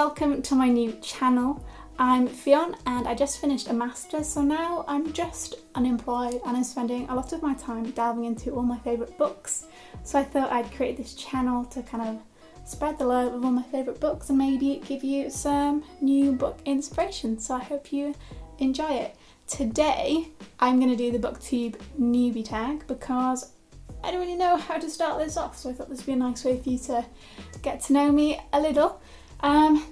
welcome to my new channel. I'm Fionn and I just finished a master's, so now I'm just unemployed and I'm spending a lot of my time delving into all my favourite books. So I thought I'd create this channel to kind of spread the love of all my favourite books and maybe give you some new book inspiration. So I hope you enjoy it. Today I'm going to do the Booktube Newbie Tag because I don't really know how to start this off, so I thought this would be a nice way for you to get to know me a little.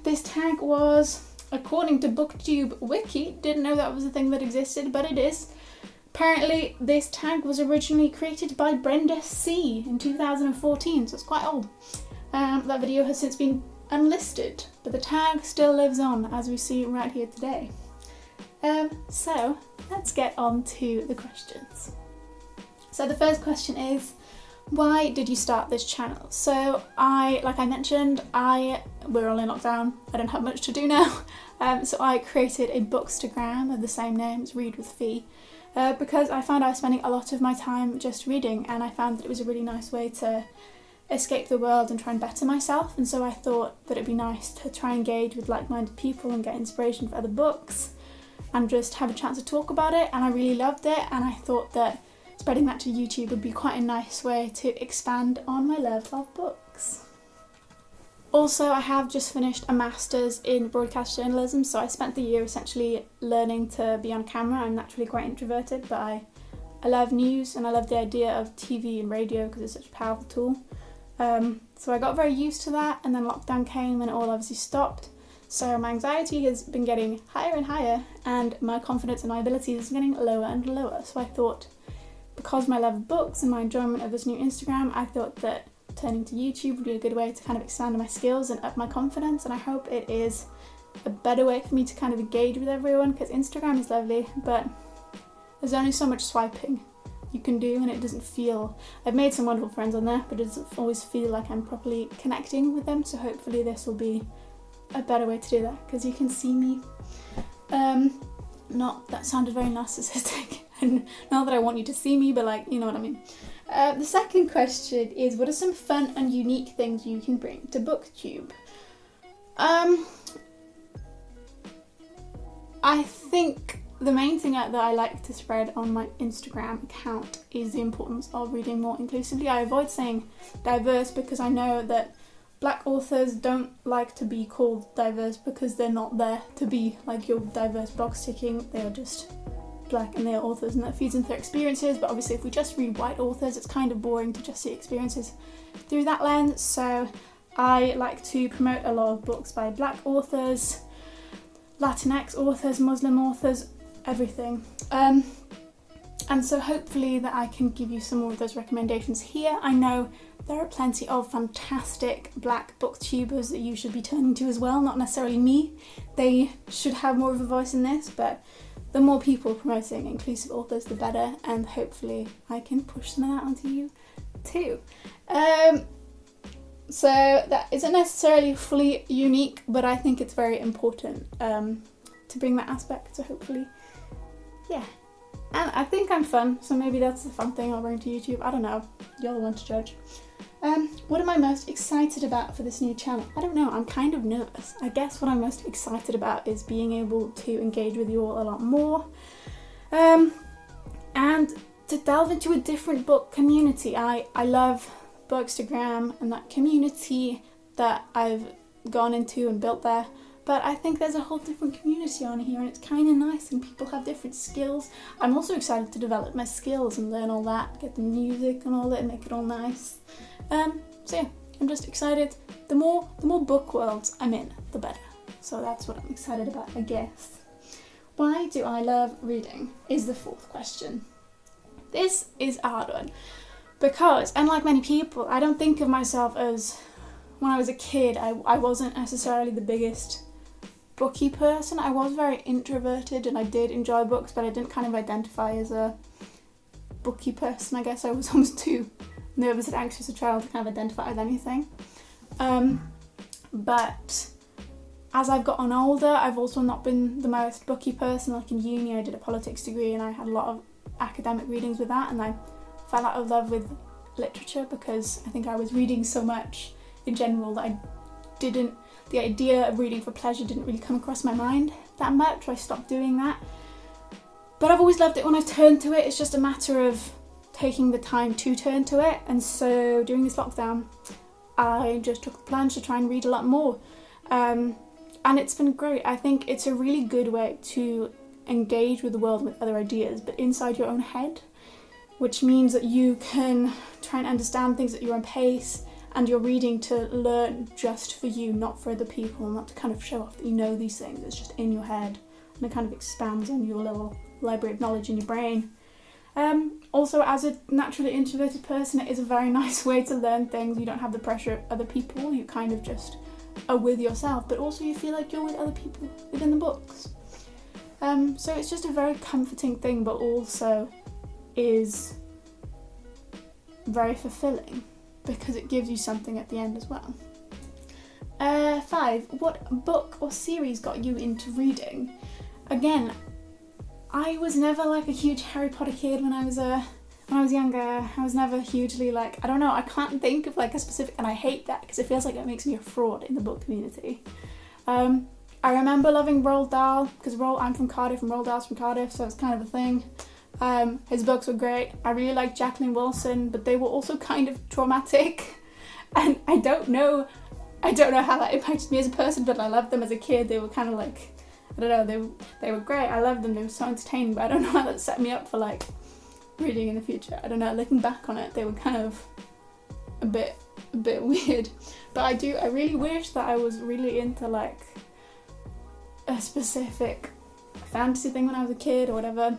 This tag was, according to Booktube Wiki, didn't know that was a thing that existed, but it is. Apparently this tag was originally created by Brenda C in 2014, so it's quite old. That video has since been unlisted, but the tag still lives on as we see right here today. So let's get on to the questions. So the first question is, why did you start this channel? So like I mentioned, we're all in lockdown, I don't have much to do now. So I created a bookstagram of the same name as Read with Fee, because I found I was spending a lot of my time just reading, and I found that it was a really nice way to escape the world and try and better myself. And so I thought that it'd be nice to try and engage with like-minded people and get inspiration for other books and just have a chance to talk about it, and I really loved it, and I thought that spreading that to YouTube would be quite a nice way to expand on my love of books. Also, I have just finished a master's in broadcast journalism, so I spent the year essentially learning to be on camera. I'm naturally quite introverted, but I love news and I love the idea of TV and radio because it's such a powerful tool. So I got very used to that, and then lockdown came and it all obviously stopped. So my anxiety has been getting higher and higher, and my confidence in my abilities is getting lower and lower. So I thought, because of my love of books and my enjoyment of this new Instagram, I thought that turning to YouTube would be a good way to kind of expand my skills and up my confidence, and I hope it is a better way for me to kind of engage with everyone, because Instagram is lovely, but there's only so much swiping you can do, and it doesn't feel... I've made some wonderful friends on there, but it doesn't always feel like I'm properly connecting with them, so hopefully this will be a better way to do that, because you can see me. That sounded very narcissistic. Not that I want you to see me, but like, you know what I mean. The second question is, what are some fun and unique things you can bring to Booktube? I think the main thing that I like to spread on my Instagram account is the importance of reading more inclusively. I avoid saying diverse because I know that Black authors don't like to be called diverse because they're not there to be like your diverse box ticking. They are just Black and they are authors, and that feeds into their experiences. But obviously if we just read white authors, it's kind of boring to just see experiences through that lens. So I like to promote a lot of books by Black authors, Latinx authors, Muslim authors, everything. And so hopefully that I can give you some more of those recommendations here. I know there are plenty of fantastic Black booktubers that you should be turning to as well, not necessarily me. They should have more of a voice in this, but the more people promoting inclusive authors, the better, and hopefully I can push some of that onto you too. So that isn't necessarily fully unique, but I think it's very important to bring that aspect, so hopefully, yeah. And I think I'm fun, so maybe that's the fun thing I'll bring to YouTube. I don't know, you're the one to judge. What am I most excited about for this new channel? I don't know, I'm kind of nervous. I guess what I'm most excited about is being able to engage with you all a lot more. And to delve into a different book community. I love Bookstagram and that community that I've gone into and built there. But I think there's a whole different community on here, and it's kind of nice, and people have different skills. I'm also excited to develop my skills and learn all that, get the music and all that, and make it all nice. So yeah, I'm just excited. The more book worlds I'm in, the better. So that's what I'm excited about, I guess. Why do I love reading is the fourth question. This is a hard one because, unlike many people, I don't think of myself as, when I was a kid, I wasn't necessarily the biggest booky person. I was very introverted and I did enjoy books, but I didn't kind of identify as a booky person. I guess I was almost too nervous and anxious a child to kind of identify with anything. But as I've gotten older, I've also not been the most booky person. Like in uni, I did a politics degree and I had a lot of academic readings with that, and I fell out of love with literature because I think I was reading so much in general that I didn't the idea of reading for pleasure didn't really come across my mind that much, so I stopped doing that. But I've always loved it when I've turned to it. It's just a matter of taking the time to turn to it. And so during this lockdown, I just took the plunge to try and read a lot more. And it's been great. I think it's a really good way to engage with the world with other ideas, but inside your own head, which means that you can try and understand things at your own pace, and you're reading to learn just for you, not for other people, not to kind of show off that you know these things. It's just in your head, and it kind of expands on your little library of knowledge in your brain. Also, as a naturally introverted person, it is a very nice way to learn things. You don't have the pressure of other people, you kind of just are with yourself, but also you feel like you're with other people within the books. So it's just a very comforting thing, but also is very fulfilling because it gives you something at the end as well. 5. What book or series got you into reading? Again, I was never like a huge Harry Potter kid when I was younger. I was never hugely like, I don't know, I can't think of like a specific, and I hate that because it feels like it makes me a fraud in the book community. I remember loving Roald Dahl because I'm from Cardiff and Roald Dahl's from Cardiff, so it's kind of a thing. His books were great. I really liked Jacqueline Wilson, but they were also kind of traumatic, and I don't know how that impacted me as a person, but I loved them as a kid. They were kind of like, I don't know, they were great. I loved them. They were so entertaining, but I don't know how that set me up for like reading in the future. I don't know. Looking back on it, they were kind of a bit weird. But I really wish that I was really into like a specific fantasy thing when I was a kid or whatever.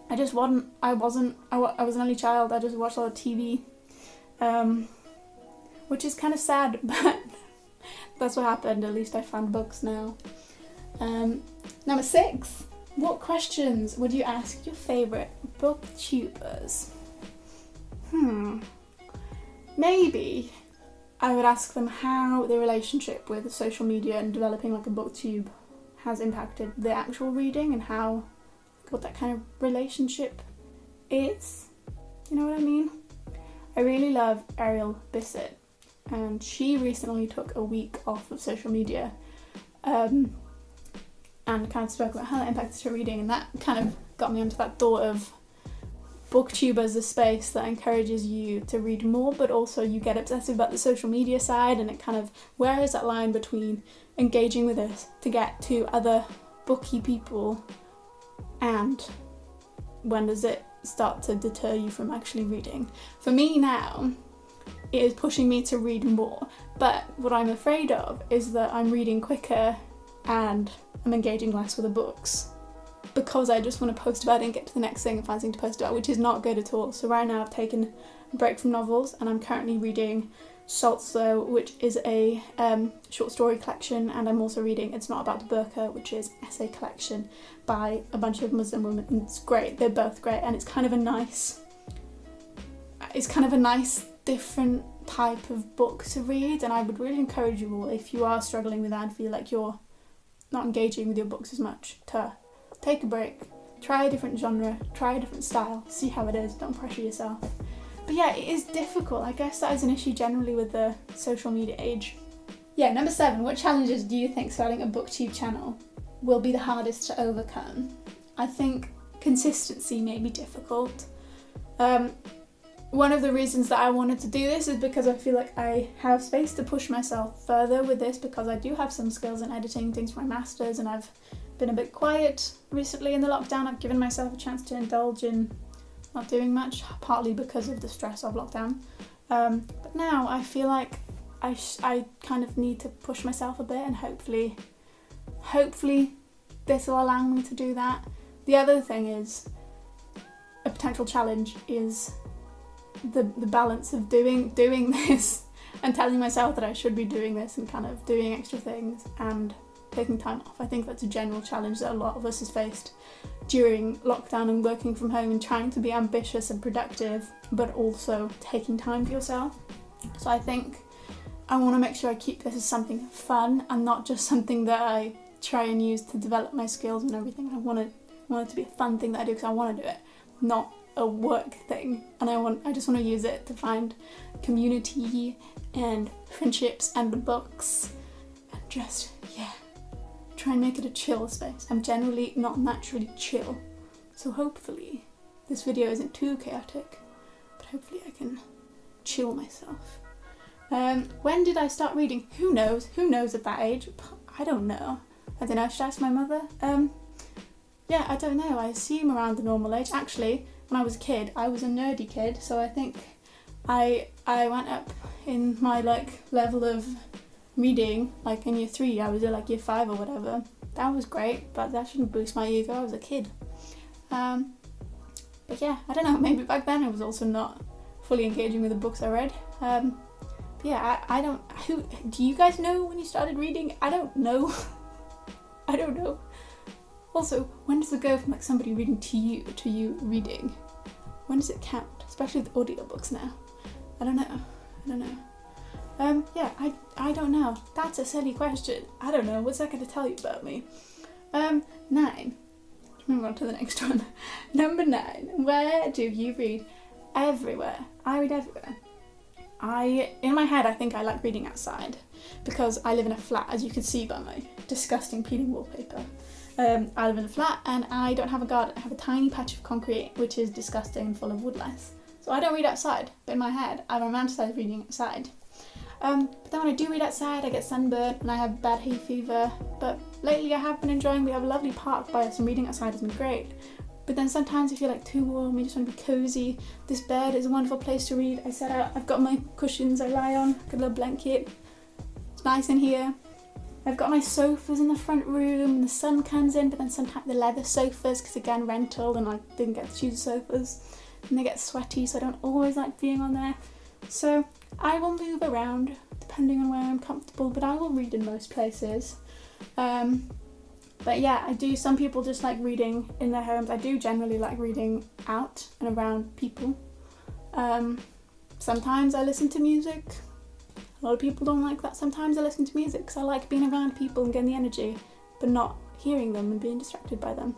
I just wasn't. I was an only child. I just watched a lot of TV, which is kind of sad, but that's what happened. At least I found books now. Number 6. What questions would you ask your favourite booktubers? Maybe I would ask them how their relationship with social media and developing like a booktube has impacted their actual reading and what that kind of relationship is. You know what I mean? I really love Ariel Bissett, and she recently took a week off of social media and kind of spoke about how that impacted her reading, and that kind of got me onto that thought of Booktube as a space that encourages you to read more, but also you get obsessive about the social media side, and it kind of, where is that line between engaging with this to get to other booky people, and when does it start to deter you from actually reading? For me now, it is pushing me to read more, but what I'm afraid of is that I'm reading quicker and I'm engaging less with the books because I just want to post about it and get to the next thing and find something to post about, which is not good at all. So right now I've taken a break from novels and I'm currently reading Salt Slow, which is a short story collection, and I'm also reading It's Not About the Burqa, which is an essay collection by a bunch of Muslim women, and it's great. They're both great, and it's kind of a nice different type of book to read, and I would really encourage you all, if you are struggling with that and feel like you're not engaging with your books as much, to take a break, try a different genre, try a different style, see how it is, don't pressure yourself. But yeah, it is difficult. I guess that is an issue generally with the social media age. Yeah, number 7, what challenges do you think starting a booktube channel will be the hardest to overcome? I think consistency may be difficult. One of the reasons that I wanted to do this is because I feel like I have space to push myself further with this, because I do have some skills in editing things for my masters, and I've been a bit quiet recently in the lockdown. I've given myself a chance to indulge in not doing much, partly because of the stress of lockdown. But now I feel like I kind of need to push myself a bit, and hopefully this will allow me to do that. The other thing is, a potential challenge is the balance of doing this and telling myself that I should be doing this and kind of doing extra things and taking time off. I think that's a general challenge that a lot of us has faced during lockdown and working from home, and trying to be ambitious and productive but also taking time for yourself. So I think I want to make sure I keep this as something fun and not just something that I try and use to develop my skills and everything. I want it to be a fun thing that I do because I want to do it, not a work thing. And I just want to use it to find community and friendships and books and just, yeah, try and make it a chill space. I'm generally not naturally chill, so hopefully this video isn't too chaotic, but hopefully I can chill myself. When did I start reading? Who knows? Who knows at that age? I don't know. I don't know, should I ask my mother? Yeah, I don't know. I assume around the normal age. Actually, when I was a kid, I was a nerdy kid, so I think I went up in my like level of reading, like in year 3, I was in like year 5 or whatever. That was great, but that shouldn't boost my ego. I was a kid. But yeah, I don't know, maybe back then I was also not fully engaging with the books I read. But yeah, I don't, do you guys know when you started reading? I don't know. I don't know. Also, when does it go from like somebody reading to you reading? When does it count? Especially with audiobooks now. I don't know. Yeah, I don't know. That's a silly question. I don't know. What's that going to tell you about me? 9. Move on to the next one. Number 9. Where do you read? Everywhere. I read everywhere. In my head, I think I like reading outside because I live in a flat, as you can see by my disgusting peeling wallpaper. I live in a flat and I don't have a garden. I have a tiny patch of concrete, which is disgusting and full of woodlice. So I don't read outside, but in my head, I romanticize reading outside. But then when I do read outside, I get sunburnt and I have bad hay fever. But lately I have been enjoying, we have a lovely park by us and reading outside has been great. But then sometimes if you're like too warm, you just want to be cozy. This bed is a wonderful place to read. I set out, I've got my cushions I lie on, got a little blanket. It's nice in here. I've got my sofas in the front room and the sun comes in, but then sometimes the leather sofas, because again, rental and I didn't get to choose the sofas. And they get sweaty, so I don't always like being on there. So I will move around depending on where I'm comfortable, but I will read in most places. But yeah, I do. Some people just like reading in their homes. I do generally like reading out and around people. Sometimes I listen to music. A lot of people don't like that. Sometimes I listen to music because I like being around people and getting the energy, but not hearing them and being distracted by them.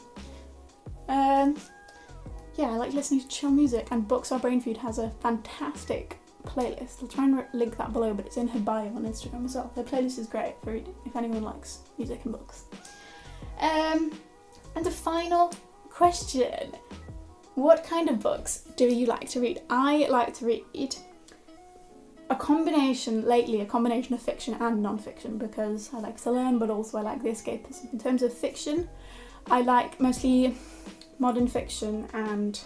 Yeah, I like listening to chill music, and Books Our Brain Food has a fantastic playlist. I'll try and link that below, but it's in her bio on Instagram as well. Her playlist is great for reading if anyone likes music and books. And the final question, what kind of books do you like to read? I like to read a combination of fiction and non-fiction, because I like to learn, but also I like the escapism. In terms of fiction, I like mostly modern fiction and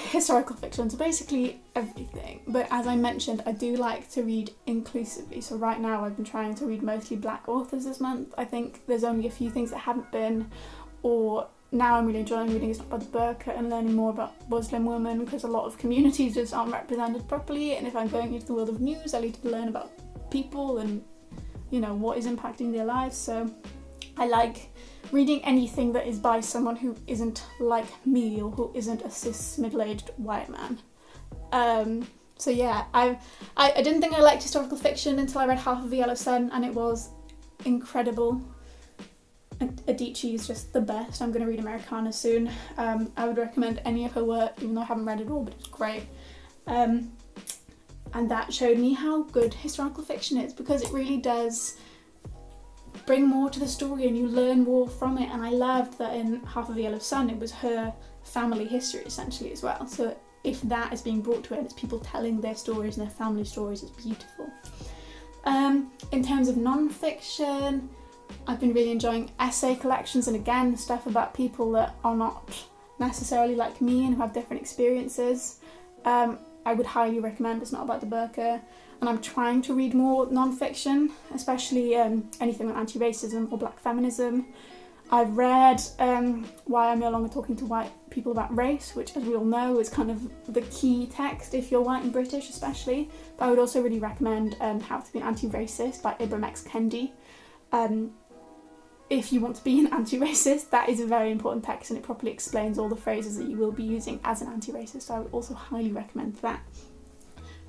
historical fiction, so basically everything. But as I mentioned, I do like to read inclusively, so right now I've been trying to read mostly black authors this month. I think there's only a few things that haven't been, or now I'm really enjoying reading It's Not About the Burqa and learning more about Muslim women, because a lot of communities just aren't represented properly, and if I'm going into the world of news, I need to learn about people and, you know, what is impacting their lives. So I like reading anything that is by someone who isn't like me or who isn't a cis middle-aged white man. So yeah, I didn't think I liked historical fiction until I read Half of the Yellow Sun, and it was incredible. Adichie is just the best. I'm going to read Americana soon. I would recommend any of her work, even though I haven't read it all, but it's great. And that showed me how good historical fiction is, because it really does bring more to the story and you learn more from it. And I loved that in Half of the Yellow Sun, it was her family history essentially as well. So if that is being brought to it and it's people telling their stories and their family stories, it's beautiful. In terms of non-fiction, I've been really enjoying essay collections, and again, stuff about people that are not necessarily like me and who have different experiences. I would highly recommend It's Not About the Burqa, and I'm trying to read more non-fiction, especially anything on anti-racism or black feminism. I've read Why I'm No Longer Talking to White People About Race, which, as we all know, is kind of the key text if you're white and British especially. But I would also really recommend How to Be an Anti-Racist by Ibram X. Kendi. If you want to be an anti-racist, that is a very important text, and it properly explains all the phrases that you will be using as an anti-racist, so I would also highly recommend that.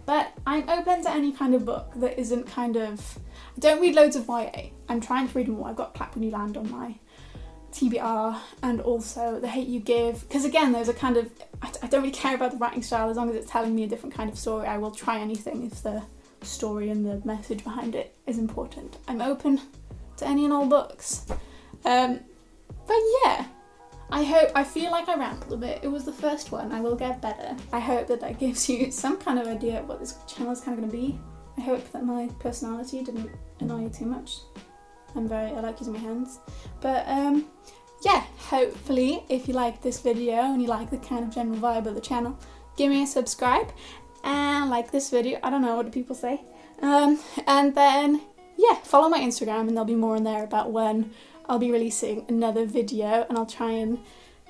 But I'm open to any kind of book that isn't kind of... I don't read loads of YA. I'm trying to read more. I've got Clap When You Land on my TBR, and also The Hate You Give, because again, there's a kind of... I don't really care about the writing style, as long as it's telling me a different kind of story. I will try anything if the story and the message behind it is important. I'm open to any and all books. But yeah, I feel like I rambled a bit. It was the first one. I will get better. I hope that gives you some kind of idea of what this channel is kind of going to be. I hope that my personality didn't annoy you too much. I like using my hands. But yeah, hopefully if you like this video and you like the kind of general vibe of the channel, give me a subscribe and like this video. I don't know, what do people say? And then yeah, follow my Instagram and there'll be more in there about when I'll be releasing another video, and I'll try and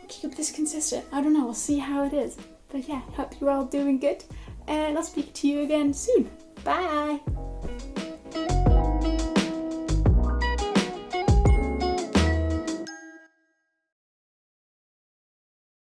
keep this consistent. I don't know, we'll see how it is. But yeah, hope you're all doing good, and I'll speak to you again soon. Bye!